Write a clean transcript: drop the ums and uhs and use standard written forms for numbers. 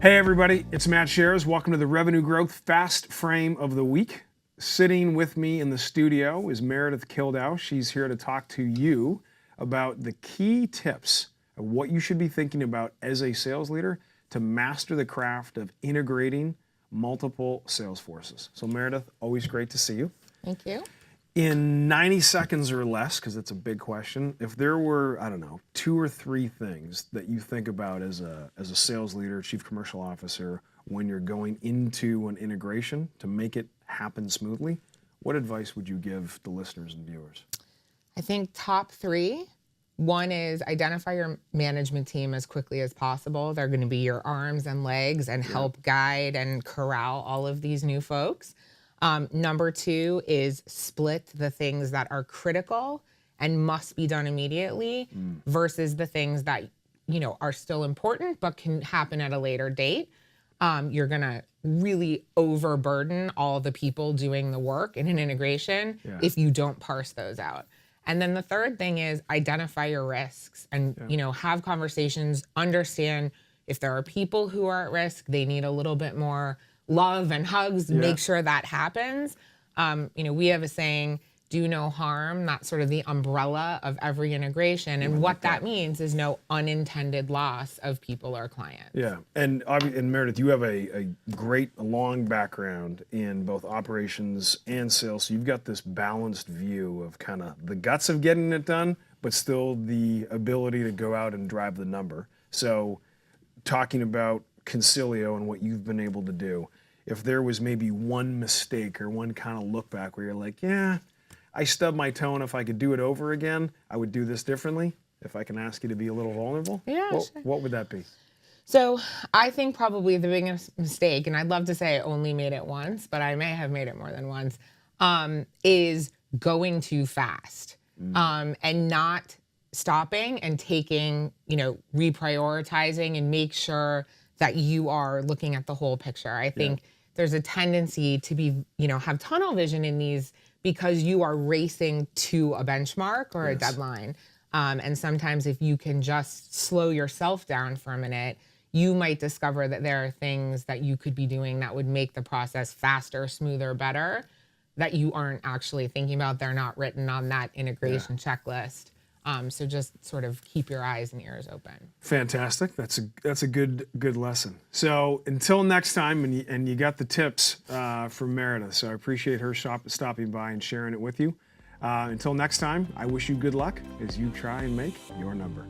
Hey everybody, it's Matt Shares. Welcome to the Revenue Growth Fast Frame of the Week. Sitting with me in the studio is Meredith Kildow. She's here to talk to you about the key tips of what you should be thinking about as a sales leader to master the craft of integrating multiple sales forces. So Meredith, always great to see you. Thank you. In 90 seconds or less, because it's a big question, if there were, I don't know, 2 or 3 things that you think about as a sales leader, chief commercial officer, when you're going into an integration to make it happen smoothly, what advice would you give the listeners and viewers? I think top 3. 1 is identify your management team as quickly as possible. They're going to be your arms and legs and help guide and corral all of these new folks. Number 2 is split the things that are critical and must be done immediately versus the things that, are still important but can happen at a later date. You're going to really overburden all the people doing the work in an integration if you don't parse those out. And then the third thing is identify your risks and, have conversations, understand if there are people who are at risk, they need a little bit more love and hugs, make sure that happens. We have a saying, do no harm, that's sort of the umbrella of every integration. And what that means is no unintended loss of people or clients. Yeah, and Meredith, you have a great long background in both operations and sales. So you've got this balanced view of kind of the guts of getting it done, but still the ability to go out and drive the number. So talking about Consilio and what you've been able to do, if there was maybe one mistake or one kind of look back where you're like, yeah, I stubbed my toe, and if I could do it over again, I would do this differently. If I can ask you to be a little vulnerable, what would that be? So I think probably the biggest mistake, and I'd love to say I only made it once, but I may have made it more than once, is going too fast and not stopping and taking, reprioritizing and make sure that you are looking at the whole picture. I think there's a tendency to be, have tunnel vision in these because you are racing to a benchmark or a deadline. And sometimes if you can just slow yourself down for a minute, you might discover that there are things that you could be doing that would make the process faster, smoother, better, that you aren't actually thinking about. They're not written on that integration checklist. So just sort of keep your eyes and ears open. Fantastic. That's a good lesson. So until next time, and you got the tips from Meredith. So I appreciate her stopping by and sharing it with you. Until next time, I wish you good luck as you try and make your number.